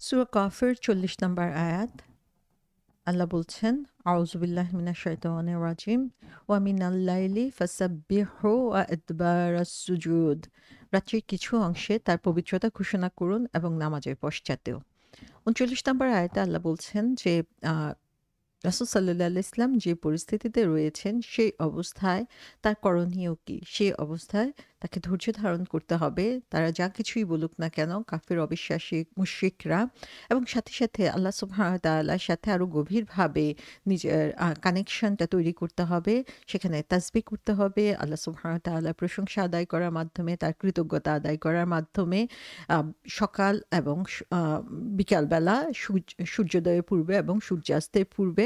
সূরা কাফের ৪০ নম্বর আয়াত। আল্লাহ বলছেন, আউযু বিল্লাহি মিনাশ শাইতানির রাজিম, ওয়া মিনাল লাইলি ফাসাব্বিহু ওয়া আদবারাস সুজুদ। রাত্রির কিছু অংশে তার পবিত্রতা ঘোষণা করুন এবং নামাজের পশ্চাতেও। ৩৯ নম্বর আয়াতে আল্লাহ বলছেন যে আ রাসূল সাল্লাল্লাহু আলাইহি ইসলাম যে পরিস্থিতিতে রয়েছেন সেই অবস্থায় তার করণীয় কি? সেই অবস্থায় তাকে ধৈর্য ধারণ করতে হবে। তারা যা কিছুই বলুক না কেন, কাফির, অবিশ্বাসী, মুশরিকরা, এবং সাথে, সাথে আল্লাহ সুবহানাহু ওয়া তাআলার সাথে আরো গভীরভাবে নিজের কানেকশনটা তৈরি করতে হবে। সেখানে তাসবিহ করতে হবে। আল্লাহ সুবহানাহু ওয়া তাআলার প্রশংসা আদায় করার মাধ্যমে, তার কৃতজ্ঞতা আদায় করার মাধ্যমে আ সকাল এবং বিকালবেলা সূর্যোদয়ের পূর্বে এবং সূর্যাস্তের পূর্বে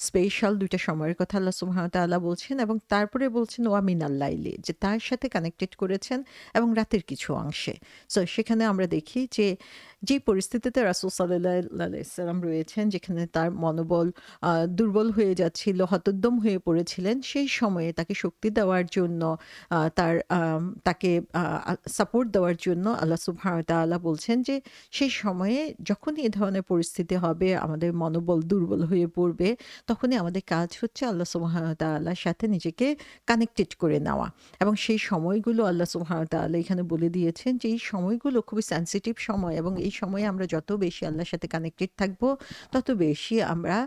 স্পেশাল ২ টা সময়ের কথা আল্লাহ সুবহানাহু ওয়া তাআলা বলছেন, এবং তারপরে বলছেন ওয়া মিনাল লাইলি, যে তার সাথে কানেক্টেড করেছেন এবং রাতের কিছু অংশে। সো সেখানে আমরা দেখি যে পরিস্থিতিতে রাসূল সাল্লাল্লাহু আলাইহি ওয়াসাল্লাম রয়েছেন, যেখানে তার মনোবল দুর্বল হয়ে যাচ্ছিল, হতোদ্যম হয়ে পড়েছিলেন, সেই সময়ে তাকে শক্তি দেওয়ার জন্য, তাকে সাপোর্ট দেওয়ার জন্য আল্লাহ সুবহানাহু ওয়া তাআলা বলছেন যে সেই সময়ে যখনই এ ধরনের পরিস্থিতি হবে, আমাদের মনোবল দুর্বল হয়ে পড়বে, তখনই আমাদের কাজ হচ্ছে আল্লাহ সুবহানাহু ওয়া তাআলার সাথে নিজেকে কানেক্টেড করে নেওয়া। এবং সেই সময়গুলো আল্লাহ সুবহানাহু ওয়া তাআলা এখানে বলে দিয়েছেন যে এই সময়গুলো খুবই সেনসিটিভ সময়, এবং এই সময়ে আমরা যত বেশি আল্লাহর সাথে কানেক্টেড থাকব, তত বেশি আমরা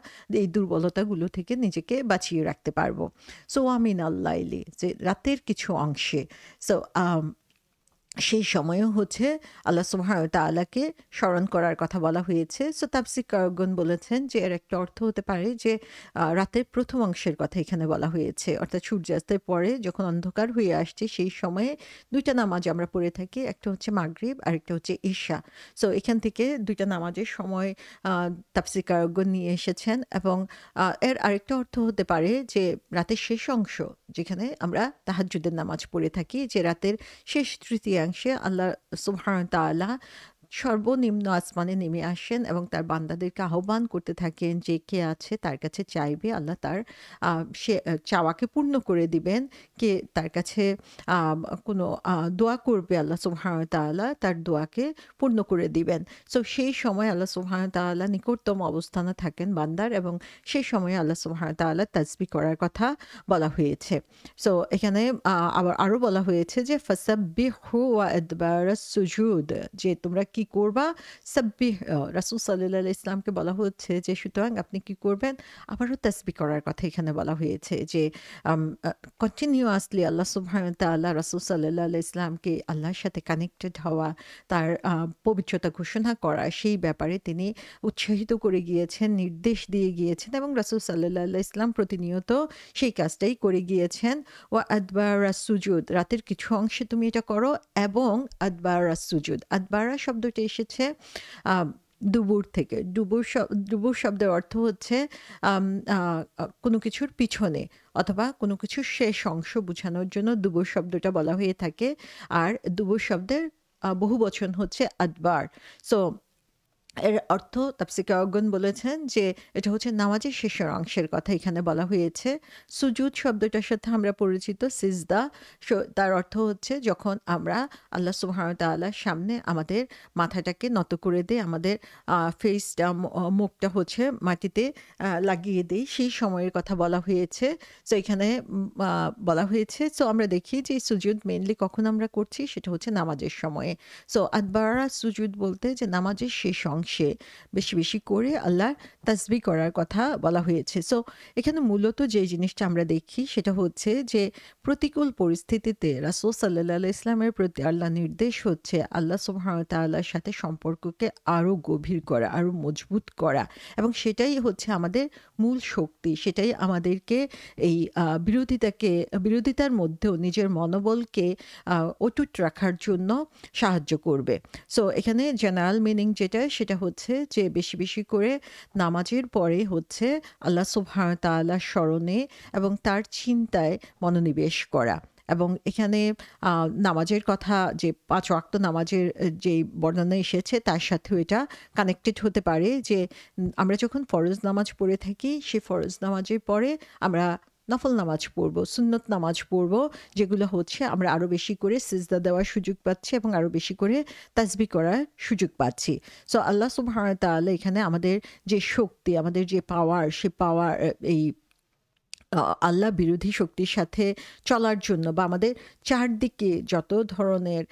এই দুর্বলতাগুলো থেকে নিজেকে বাঁচিয়ে রাখতে পারবো। সো ওয়া মিনাল লাইলি, যে রাতের কিছু অংশে। সো সেই সময়েও হচ্ছে আল্লাহ সুবহানাহু ওয়া তাআলাকে স্মরণ করার কথা বলা হয়েছে। সো তাফসীরকারগণ বলেছেন যে এর একটা অর্থ হতে পারে যে রাতের প্রথম অংশের কথা এখানে বলা হয়েছে। অর্থাৎ সূর্যাস্তের পরে যখন অন্ধকার হয়ে আসছে সেই সময়ে ২ টা নামাজ আমরা পড়ে থাকি। একটা হচ্ছে মাগরিব, আরেকটা হচ্ছে ইশা। সো এখান থেকে ২ টা নামাজের সময় আ তাফসীরকারগণ নিয়ে এসেছেন, এবং এর আরেকটা অর্থ হতে পারে যে রাতের শেষ অংশ, যেখানে আমরা তাহাজ্জুদের নামাজ পড়ে থাকি, যে রাতের শেষ তৃতীয়াংশে আল্লাহ সুবহানাহু ওয়া তাআলা সর্বনিম্ন আসমানে নেমে আসেন এবং তার বান্দাদেরকে আহ্বান করতে থাকেন যে কে আছে তার কাছে চাইবে, আল্লাহ তার সে চাওয়াকে পূর্ণ করে দিবেন। কে তার কাছে আ কোনো দোয়া করবে, আল্লাহ সুবহানাহু ওয়া তাআলা তার দোয়াকে পূর্ণ করে দিবেন। সো সেই সময় আল্লাহ সুবহানাহু ওয়া তাআলা নিকটতম অবস্থানে থাকেন বান্দার, এবং সেই সময়ে আল্লাহ সুবহানাহু ওয়া তাআলা তাসবিহ করার কথা বলা হয়েছে। সো এখানে আবার আরো বলা হয়েছে যে ফাসাব্বিহু ওয়া আদবারাস সুজুদ, যে তোমরা কি করবা? সাব্বিহ, রাসূল সাল্লাল্লাহু আলাইহি ইসলামকে বলা হচ্ছে যে সুতরাং আপনি কি করবেন? আবারও তাসবিহ করার কথা এখানে বলা হয়েছে, যে আম আ কন্টিনিউয়াসলি আল্লাহ সুবহানাহু ওয়া তাআলা রাসূল সাল্লাল্লাহু আলাইহি ইসলামকে আল্লাহর সাথে কানেক্টেড হওয়া, তার পবিত্রতা ঘোষণা করা, সেই ব্যাপারে তিনি উৎসাহিত করে গিয়েছেন, নির্দেশ দিয়ে গিয়েছেন, এবং রাসূল সাল্লাল্লাহু আলাইহি ইসলাম প্রতিনিয়ত সেই কাজটাই করে গিয়েছেন। ওয়া আদবারাস সুজুদ, রাতের কিছু অংশে তুমি এটা করো, এবং আদবারাস সুজুদ, আদবারা শব্দটি এসেছে আ দুবুর থেকে। দুবুর শব্দের অর্থ হচ্ছে আম আ আ কোনো কিছুর পিছনে অথবা কোনো কিছুর শেষ অংশ বোঝানোর জন্য দুবুর শব্দটা বলা হয়ে থাকে। আর দুবুর শব্দের বহুবচন হচ্ছে আদবার। সো এর অর্থ তাফসীরকারগণ বলেছেন যে এটা হচ্ছে নামাজের শেষের অংশের কথা এখানে বলা হয়েছে। সুজুদ শব্দটার সাথে আমরা পরিচিত সিজদা। তার অর্থ হচ্ছে যখন আমরা আল্লাহ সুবহানাহু ওয়া তাআলার সামনে আমাদের মাথাটাকে নত করে দেই, আমাদের ফেসটা, মুখটা হচ্ছে মাটিতে লাগিয়ে দেই, সেই সময়ের কথা বলা হয়েছে। সো এখানে বলা হয়েছে। সো আমরা দেখি যে সুজুদ মেইনলি কখন আমরা করছি, সেটা হচ্ছে নামাজের সময়ে। সো আদবারা সুজুদ বলতে যে নামাজের শেষ অংশে বেশি, বেশি করে আল্লাহর তাসবিহ করার কথা বলা হয়েছে। সো এখানে মূলত যে জিনিসটা আমরা দেখি সেটা হচ্ছে যে প্রতিকূল পরিস্থিতিতে রাসূল সাল্লাল্লাহু আলাইহি ইসলামের প্রতি আল্লাহর নির্দেশ হচ্ছে আল্লাহ সুবহানাহু ওয়া তাআলার সাথে সম্পর্ককে আরো গভীর করা, আরো মজবুত করা, এবং সেটাই হচ্ছে আমাদের মূল শক্তি। সেটাই আমাদেরকে এই বিরোধিতার মধ্যেও নিজের মনোবলকে অটুট রাখার জন্য সাহায্য করবে। সো এখানে জেনারেল মিনিং যেটা, সেটা হচ্ছে যে বেশি, বেশি করে নামাজের পরে হচ্ছে আল্লাহ সুবহানাহু ওয়া তাআলার স্মরণে এবং তার চিন্তায় মনোনিবেশ করা। এবং এখানে নামাজের কথা, যে ৫ ওয়াক্ত নামাজের যেই বর্ণনা এসেছে তার সাথেও এটা কানেক্টেড হতে পারে, যে আমরা যখন ফরজ নামাজ পড়ে থাকি, সেই ফরজ নামাজের পরে আমরা নফল নামাজ পড়ব, সুন্নত নামাজ পড়ব, যেগুলো হচ্ছে আমরা আরও বেশি করে সিজদা দেওয়ার সুযোগ পাচ্ছি এবং আরও বেশি করে তাসবিহ করার সুযোগ পাচ্ছি। সো আল্লাহ সুবহানাহু ওয়া তাআলা এখানে আমাদের যে শক্তি, আমাদের যে পাওয়ার, সে পাওয়ার এই আল্লাহ বিরোধী শক্তির সাথে চলার জন্য বা আমাদের চারদিকে যত ধরনের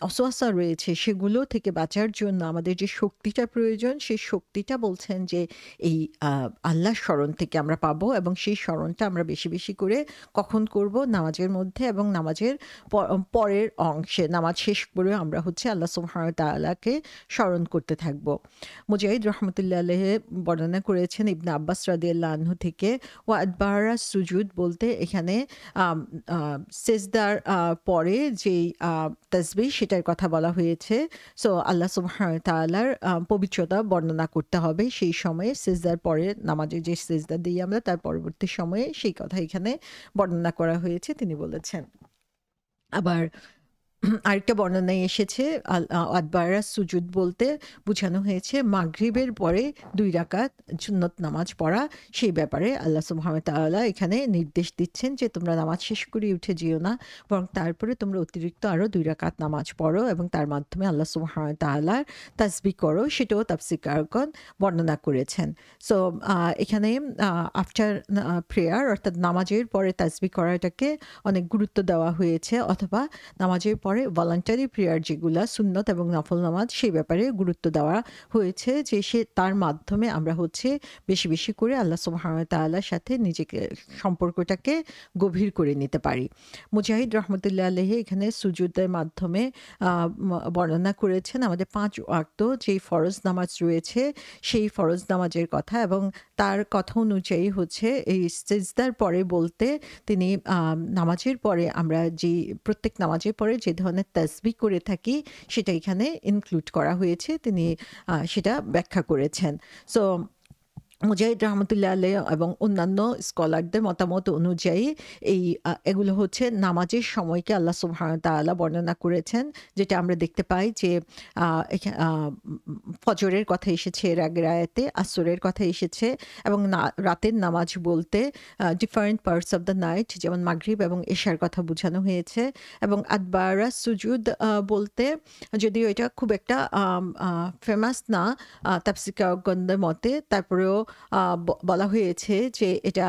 অসওয়াসা রয়েছে সেগুলো থেকে বাঁচার জন্য আমাদের যে শক্তিটা প্রয়োজন, সেই শক্তিটা বলছেন যে এই আল্লাহর স্মরণ থেকে আমরা পাবো, এবং সেই স্মরণটা আমরা বেশি বেশি করে কখন করব? নামাজের মধ্যে এবং নামাজের পরের অংশে, নামাজ শেষ করে আমরা হচ্ছে আল্লাহ সুবহানাহু ওয়া তাআলাকে স্মরণ করতে থাকবো। মুজাহিদ রহমতুল্লাহ আলাইহি বর্ণনা করেছেন ইবনে আব্বাস রাদিয়াল্লাহু আনহু থেকে, ওয়া আদবারা সুজুদ বলতে এখানে সেজদার পরে যেই তাসবিহ সেটার কথা বলা হয়েছে। সো আল্লাহ সুবহানাহু ওয়া তাআলার পবিত্রতা বর্ণনা করতে হবে সেই সময়ে, সেজদার পরে নামাজে যে সেজদা দিই আমরা তার পরবর্তী সময়ে, সেই কথা এখানে বর্ণনা করা হয়েছে তিনি বলেছেন। আবার আরেকটা বর্ণনায় এসেছে আদবারা সুজুদ বলতে বোঝানো হয়েছে মাগরিবের পরে 2 রাকাত সুন্নত নামাজ পড়া। সেই ব্যাপারে আল্লাহ সুবহানাহু ওয়া তাআলা এখানে নির্দেশ দিচ্ছেন যে তোমরা নামাজ শেষ করে উঠে যেও না, বরং তারপরে তোমরা অতিরিক্ত আরও 2 রাকাত নামাজ পড়ো এবং তার মাধ্যমে আল্লাহ সুবহানাহু ওয়া তাআলার তাসবিহ করো। সেটাও তাফসীরকারগণ বর্ণনা করেছেন। সো এখানে আফটার প্রেয়ার অর্থাৎ নামাজের পরে তাসবিহ করাটাকে অনেক গুরুত্ব দেওয়া হয়েছে, অথবা নামাজের পরে ভলান্টারি প্রেয়ার যেগুলা সুন্নত এবং নফল নামাজ, সেই ব্যাপারে গুরুত্ব দেওয়া হয়েছে যে সে তার মাধ্যমে আমরা হচ্ছে বেশি বেশি করে আল্লাহ সুবহানাহু ওয়া তাআলার সাথে নিজেকে সম্পর্কটাকে গভীর করে নিতে পারি। মুজাহিদ রহমতুল্লাহ আলাইহি এখানে সুজুদের মাধ্যমে বর্ণনা করেছেন আমাদের 5 ওয়াক্ত যেই ফরজ নামাজ রয়েছে সেই ফরজ নামাজের কথা, এবং তার কথা অনুযায়ী হচ্ছে এই সিজদার পরে বলতে তিনি নামাজের পরে আমরা যে প্রত্যেক নামাজের পরে যে ধরনের তাসবিহ করে থাকি সেটা এখানে ইনক্লুড করা হয়েছে, তিনি সেটা ব্যাখ্যা করেছেন। সো মুজাহিদ রহমতুল্লাহ আলাইহি এবং অন্যান্য স্কলারদের মতামত অনুযায়ী এই এগুলো হচ্ছে নামাজের সময়কে আল্লাহ সুবহানাহু ওয়া তাআলা বর্ণনা করেছেন, যেটা আমরা দেখতে পাই যে ফজরের কথা এসেছে এর আগের আয়াতে, আসরের কথা এসেছে, এবং রাতের নামাজ বলতে different parts of the night যেমন মাগরিব এবং এশার কথা বোঝানো হয়েছে। এবং আদবারা সুজুদ বলতে যদিও এটা খুব একটা ফেমাস না তাফসীরকারগণদের মতে, তারপরেও বলা হয়েছে যে এটা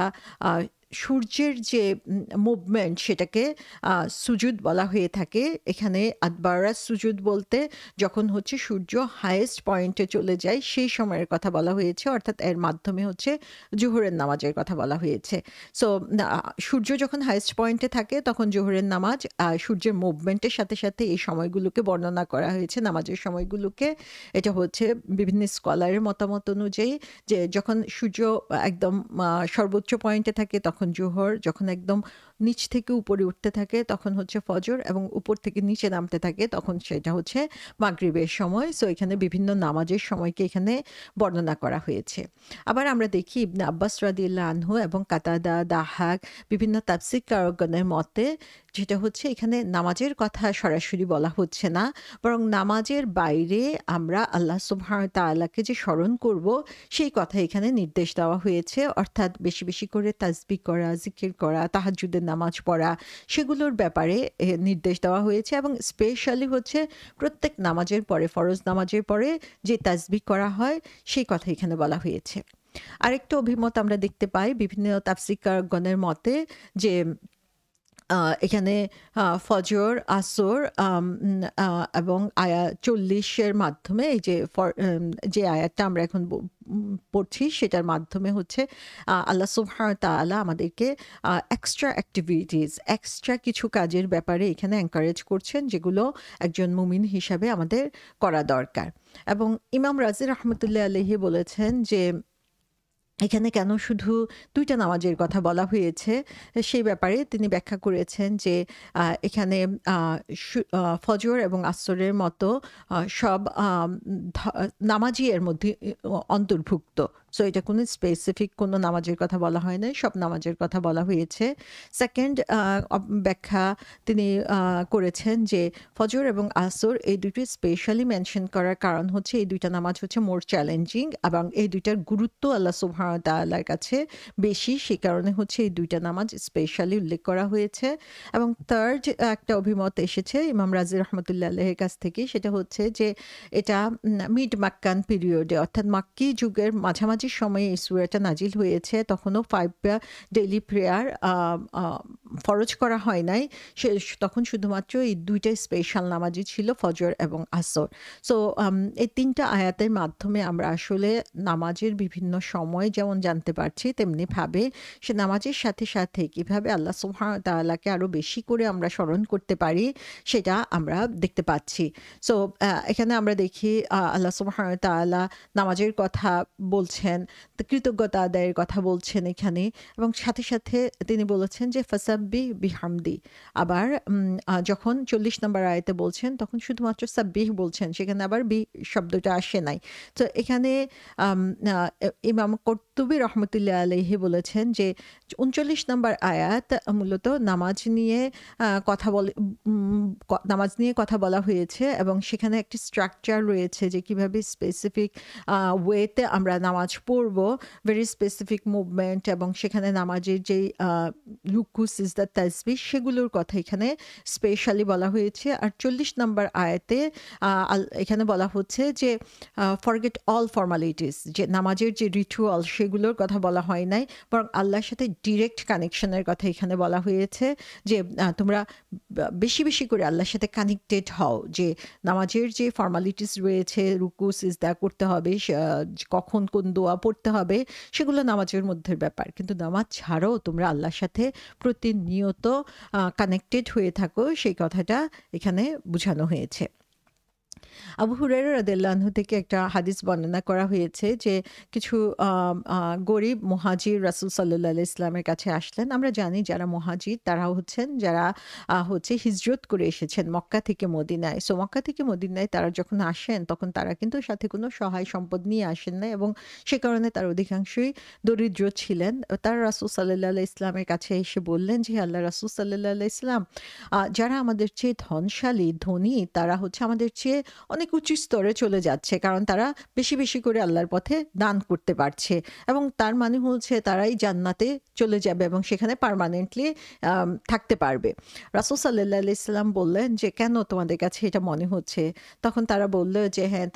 সূর্যের যে মুভমেন্ট সেটাকে সুজুদ বলা হয়ে থাকে। এখানে আদবারা সুজুদ বলতে যখন হচ্ছে সূর্য হাইয়েস্ট পয়েন্টে চলে যায় সেই সময়ের কথা বলা হয়েছে, অর্থাৎ এর মাধ্যমে হচ্ছে জোহরের নামাজের কথা বলা হয়েছে। সো সূর্য যখন হাইয়েস্ট পয়েন্টে থাকে তখন জোহরের নামাজ, সূর্যের মুভমেন্টের সাথে সাথে এই সময়গুলোকে বর্ণনা করা হয়েছে নামাজের সময়গুলোকে। এটা হচ্ছে বিভিন্ন স্কলারের মতামত অনুযায়ী যে যখন সূর্য একদম সর্বোচ্চ পয়েন্টে থাকে তখন জোহর, যখন একদম নিচ থেকে উপরে উঠতে থাকে তখন হচ্ছে ফজর, এবং উপর থেকে নিচে নামতে থাকে তখন সেটা হচ্ছে মাগরিবের সময়। সো এখানে বিভিন্ন নামাজের সময়কে এখানে বর্ণনা করা হয়েছে। আবার আমরা দেখি ইবনে আব্বাস রাদিয়াল্লাহু আনহু এবং কাতাদা, দাহাক, বিভিন্ন তাফসীরকারগণের মতে যেটা হচ্ছে এখানে নামাজের কথা সরাসরি বলা হচ্ছে না, বরং নামাজের বাইরে আমরা আল্লাহ সুবহানাহু ওয়া তাআলাকে যে স্মরণ করব সেই কথা এখানে নির্দেশ দেওয়া হয়েছে, অর্থাৎ বেশি বেশি করে তাসবিহ করা, জিকির করা, তাহাজ্জুদের নামাজ পড়া, সেগুলোর ব্যাপারে নির্দেশ দেওয়া হয়েছে। এবং স্পেশালি হচ্ছে প্রত্যেক নামাজের পরে, ফরজ নামাজের পরে যে তাসবিহ করা হয় সেই কথা এখানে বলা হয়েছে। আরেকটা অভিমত আমরা দেখতে পাই বিভিন্ন তাফসীরকারগণের মতে যে এখানে ফজর, আসর এবং আয়াত 40-এর মাধ্যমে এই যে আয়াতটা আমরা এখন পড়ছি সেটার মাধ্যমে হচ্ছে আল্লাহ সুবহানাহু ওয়া তাআলা আমাদেরকে এক্সট্রা অ্যাক্টিভিটিস, এক্সট্রা কিছু কাজের ব্যাপারে এখানে এনকারেজ করছেন যেগুলো একজন মুমিন হিসাবে আমাদের করা দরকার। এবং ইমাম রাজি রহমতুল্লাহ আলাইহি বলেছেন যে এখানে কেন শুধু 2টা নামাজের কথা বলা হয়েছে সেই ব্যাপারে তিনি ব্যাখ্যা করেছেন যে এখানে ফজর এবং আসরের মতো সব নামাজই এর মধ্যে অন্তর্ভুক্ত। সো এটা কোনো স্পেসিফিক কোনো নামাজের কথা বলা হয় না, সব নামাজের কথা বলা হয়েছে। সেকেন্ড ব্যাখ্যা তিনি করেছেন যে ফজর এবং আসর এই দুটি স্পেশালি মেনশন করার কারণ হচ্ছে এই 2টা নামাজ হচ্ছে মোর চ্যালেঞ্জিং, এবং এই 2টার গুরুত্ব আল্লাহ সুবহানাহু সুবহানাহু ওয়া তাআলার কাছে বেশি, সে কারণে হচ্ছে এই ২ টা নামাজ স্পেশালি উল্লেখ করা হয়েছে। এবং থার্ড একটা অভিমত এসেছে ইমাম রাজি রহমতুল্লাহ আলাইহির কাছ থেকে, সেটা হচ্ছে যে এটা মিড মাক্কান পিরিয়ডে, অর্থাৎ মাক্কি যুগের মাঝামাঝি সময়ে এই সূরাটা নাজিল হয়েছে। তখনও ৫ ডেইলি প্রেয়ার ফরজ করা হয় নাই। তখন শুধুমাত্র এই ২ টা স্পেশাল নামাজই ছিল, ফজর এবং আসর। সো এই ৩ টা আয়াতের মাধ্যমে আমরা আসলে নামাজের বিভিন্ন সময় যেমন জানতে পারছি, তেমনিভাবে সে নামাজের সাথে সাথে কিভাবে আল্লাহ সুবহানাহু ওয়া তাআলাকে আরো বেশি করে আমরা স্মরণ করতে পারি, সেটা আমরা দেখতে পাচ্ছি। সো এখানে আমরা দেখি আল্লাহ সুবহানাহু ওয়া তাআলা নামাজের কথা বলছেন, কৃতজ্ঞতা আদায়ের কথা বলছেন এখানে, এবং সাথে সাথে তিনি বলেছেন যে ফাসাব্বিহ বিহামদি। আবার যখন ৪০ নম্বর আয়াতে বলছেন তখন শুধুমাত্র সাব্বিহ বলছেন, সেখানে আবার বি শব্দটা আসে নাই। তো এখানে ইমাম কুরতুবী রহমতুল্লাহ আলাইহি বলেছেন যে ৩৯ নম্বর আয়াত মূলত নামাজ নিয়ে নামাজ নিয়ে কথা বলা হয়েছে, এবং সেখানে একটি স্ট্রাকচার রয়েছে যে কিভাবে স্পেসিফিক ওয়েতে আমরা নামাজ পড়ব, ভেরি স্পেসিফিক মুভমেন্ট, এবং সেখানে নামাজের যেই রুকু সিজদা তাসবিহ সেগুলোর কথা এখানে স্পেশালি বলা হয়েছে। আর ৪০ নম্বর আয়াতে এখানে বলা হচ্ছে যে ফরগেট অল ফর্মালিটিস, যে নামাজের যে রিচুয়াল সেগুলোর কথা বলা হয় নাই, বরং আল্লাহর সাথে ডিরেক্ট কানেকশনের কথা এখানে বলা হয়েছে, যে তোমরা বেশি বেশি করে আল্লাহর সাথে কানেক্টেড হও, যে নামাজের যে ফর্মালিটিস রয়েছে, রুকু সিজদা করতে হবে, কখন কোন দোয়া পড়তে হবে, সেগুলো নামাজের মধ্যে ব্যাপার, কিন্তু নামাজ ছাড়াও তোমরা আল্লাহর সাথে প্রতিনিয়ত কানেক্টেড হয়ে থাকো, সেই কথাটা এখানে বোঝানো হয়েছে। আবু হুরায়রা রাদিয়াল্লাহু আনহু থেকে একটা হাদিস বর্ণনা করা হয়েছে যে কিছু গরিব মুহাজির রাসূল সাল্লাল্লাহু আলাইহি ইসলামের কাছে আসলেন। আমরা জানি যারা মুহাজির তারা হচ্ছেন যারা হচ্ছে হিজরত করে এসেছেন মক্কা থেকে মদিনায়। সো মক্কা থেকে মদিনায় তারা যখন আসেন তখন তারা কিন্তু সাথে কোনো সহায় সম্পদ নিয়ে আসেন না, এবং সে কারণে তার অধিকাংশই দরিদ্র ছিলেন। তারা রাসূল সাল্লাল্লাহু আলাইহি ইসলামের কাছে এসে বললেন যে আল্লাহ রাসূল সাল্লাল্লাহু আলাইহি ইসলাম, যারা আমাদের চেয়ে ধনশালী ধনী তারা হচ্ছে আমাদের চেয়ে অনেক উঁচু স্তরে চলে যাচ্ছে, কারণ তারা বেশি বেশি করে আল্লাহর পথে দান করতে পারছে, এবং তার মানে হচ্ছে তারাই জান্নাতে চলে যাবে এবং সেখানে পার্মানেন্টলি থাকতে পারবে। রাসূল সাল্লাল্লাহু আলাইহি সাল্লাম বললেন যে কেন তোমাদের কাছে এটা মনে হচ্ছে? তখন তারা বলল যে হ্যাঁ,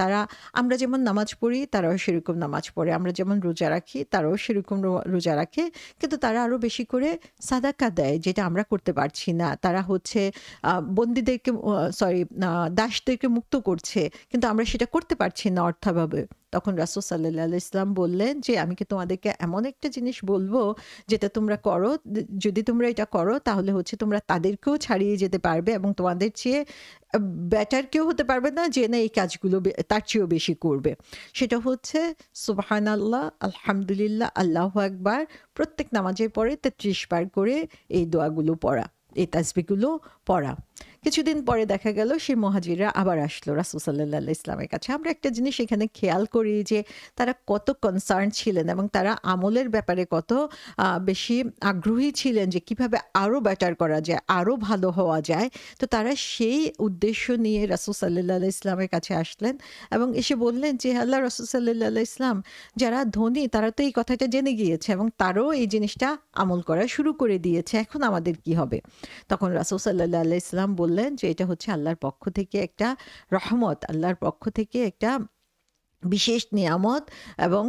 আমরা যেমন নামাজ পড়ি তারাও সেরকম নামাজ পড়ে, আমরা যেমন রোজা রাখি তারাও সেরকম রোজা রাখে, কিন্তু তারা আরো বেশি করে সাদাকা দেয়, যেটা আমরা করতে পারছি না। তারা হচ্ছে বন্দীদেরকে দাসদেরকে মুক্ত করছে, কিন্তু আমরা সেটা করতে পারছি না অর্থাভাবে। তখন রাসূল সাল্লাল্লাহু আলাইহি ওয়াসাল্লাম বললেন যে আমি কি তোমাদেরকে এমন একটা জিনিস বলবো যেটা তোমরা করো, যদি তোমরা এটা করো তাহলে হচ্ছে তোমরা তাদেরকেও ছাড়িয়ে যেতে পারবে এবং তোমাদের চেয়ে বেটার কেউ হতে পারবে না যে না এই কাজগুলো তার চেয়েও বেশি করবে। সেটা হচ্ছে সুবহানাল্লাহ, আলহামদুলিল্লাহ, আল্লাহু আকবার, প্রত্যেক নামাজের পরে ৩৩ বার করে এই দোয়াগুলো পড়া, এই তাসবিহগুলো পড়া। কিছুদিন পরে দেখা গেল সেই মুহাজিররা আবার আসলো রাসূল সাল্লাল্লাহু আলাইহি ইসলামের কাছে। আমরা একটা জিনিস এখানে খেয়াল করি যে তারা কত কনসার্ন ছিলেন এবং তারা আমলের ব্যাপারে কত বেশি আগ্রহী ছিলেন যে কিভাবে আরো বেটার করা যায়, আরো ভালো হওয়া যায়। তো তারা সেই উদ্দেশ্য নিয়ে রাসূল সাল্লাল্লাহু আলাইহি ইসলামের কাছে আসলেন এবং এসে বললেন যে আল্লাহ রাসূল সাল্লাল্লাহু আলাইহি ইসলাম, যারা ধনী তারা তো এই কথাটা জেনে গিয়েছে এবং তারাও এই জিনিসটা আমল করা শুরু করে দিয়েছে, এখন আমাদের কি হবে? তখন রাসূল সাল্লাল্লাহু আলাইহি ইসলাম বললেন যে এটা হচ্ছে আল্লাহর পক্ষ থেকে একটা রহমত, আল্লাহর পক্ষ থেকে একটা বিশেষ নিয়ামত, এবং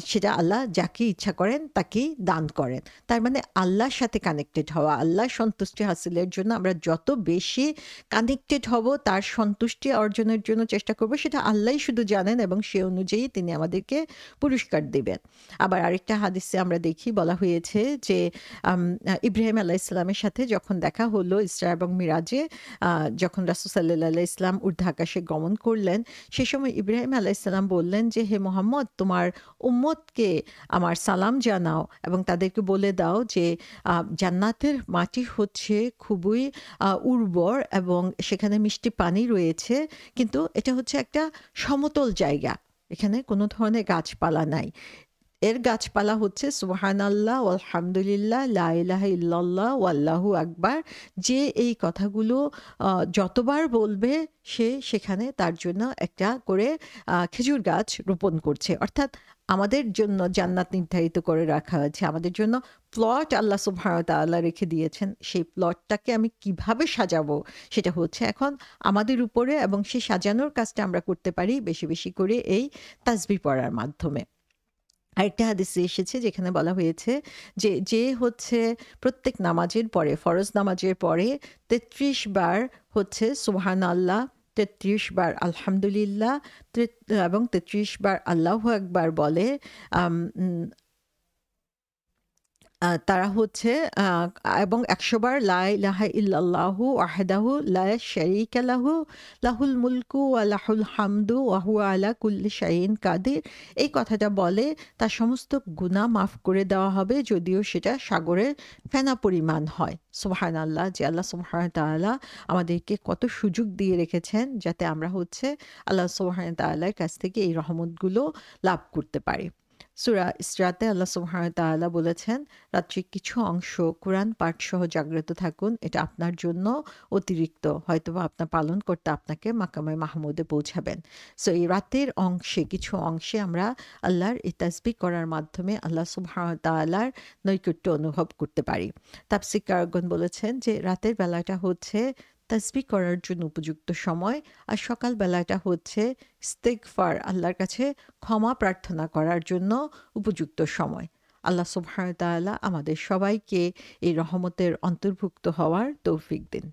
সেটা আল্লাহ যাকে ইচ্ছা করেন তাকেই দান করেন। তার মানে আল্লাহর সাথে কানেক্টেড হওয়া, আল্লাহর সন্তুষ্টি হাসিলের জন্য আমরা যত বেশি কানেক্টেড হব, তার সন্তুষ্টি অর্জনের জন্য চেষ্টা করব, সেটা আল্লাহই শুধু জানেন এবং সে অনুযায়ী তিনি আমাদেরকে পুরস্কার দেবেন। আবার আরেকটা হাদিসে আমরা দেখি বলা হয়েছে যে ইব্রাহিম আলাইহিস সালামের সাথে যখন দেখা হলো ইসরা এবং মিরাজে, যখন রাসূল সাল্লাল্লাহু আলাইহি ওয়াসাল্লাম ঊর্ধ্ব আকাশে গমন করলেন, সে সময় ইব্রাহিম আলাইহিস সালাম বললেন যে হে মুহাম্মদ, তোমার উম্মতকে আমার সালাম জানাও এবং তাদেরকে বলে দাও যে জান্নাতের মাটি হচ্ছে খুবই উর্বর এবং সেখানে মিষ্টি পানি রয়েছে, কিন্তু এটা হচ্ছে একটা সমতল জায়গা, এখানে কোনো ধরনের গাছপালা নাই। এর গাছপালা হচ্ছে সুবহানাল্লাহ, আলহামদুলিল্লাহ, লা ইলাহা ইল্লাল্লাহ, ওয়াল্লাহু আকবার। যে এই কথাগুলো যতবার বলবে সে সেখানে তার জন্য একটা করে খেজুর গাছ রোপণ করছে। অর্থাৎ আমাদের জন্য জান্নাত নির্ধারিত করে রাখা হয়েছে। আমাদের জন্য প্লট আল্লাহ সুবহানাহু ওয়া তাআলা রেখে দিয়েছেন। সেই প্লটটাকে আমি কিভাবে সাজাবো সেটা হচ্ছে এখন আমাদের উপরে, এবং সেই সাজানোর কাজটা আমরা করতে পারি বেশি, বেশি করে এই তাসবিহ পড়ার মাধ্যমে। আরেকটা হাদিসে এসেছে যেখানে বলা হয়েছে যে, যে হচ্ছে প্রত্যেক নামাজের পরে, ফরজ নামাজের পরে ৩৩ বার হচ্ছে সুবহানাল্লাহ, ৩৩ বার আলহামদুলিল্লাহ এবং ৩৩ বার আল্লাহু আকবার বলে, আম উম তারা হচ্ছে এবং ১০০ বার লা ইলাহা ইল্লাল্লাহু ওয়াহদাহু লা শারীকা লাহু লাহুল মুলকু ওয়া লাহুল হামদু ওয়া হুয়া আলা কুল্লি শাইইন কাদির, এই কথাটা বলে তার সমস্ত গুনাহ মাফ করে দেওয়া হবে, যদিও সেটা সাগরের ফেনা পরিমাণ হয়। সুবহানাল্লাহ, যে আল্লাহ সুবহানাহু ওয়া তাআলা আমাদেরকে কত সুযোগ দিয়ে রেখেছেন যাতে আমরা হচ্ছে আল্লাহ সুবহানাহু ওয়া তাআলার কাছ থেকে এই রহমতগুলো লাভ করতে পারি। সূরা ইসরাতে আল্লাহ সুবহানাহু ওয়া তাআলা বলেছেন, রাত্রির কিছু অংশ কোরআন পাঠ সহ জাগ্রত থাকুন, এটা আপনার জন্য অতিরিক্ত, হয়তোবা আপনার পালন করতে আপনাকে মাকামে মাহমুদে পৌঁছাবেন। সো এই রাতের অংশে, কিছু অংশে আমরা আল্লাহর এই তাসবিহ করার মাধ্যমে আল্লাহ সুবহানাহু ওয়া তাআলার নৈকট্য অনুভব করতে পারি। তাফসীরকারগণ বলেছেন যে রাতের বেলাটা হচ্ছে তাসবিহ করার জন্য উপযুক্ত সময়, আর সকাল বেলাটা হচ্ছে ইস্তিগফার, আল্লাহর কাছে ক্ষমা প্রার্থনা করার জন্য উপযুক্ত সময়। আল্লাহ সুবহানাহু ওয়া তাআলা আমাদের সবাইকে এই রহমতের অন্তর্ভুক্ত হওয়ার তৌফিক দিন।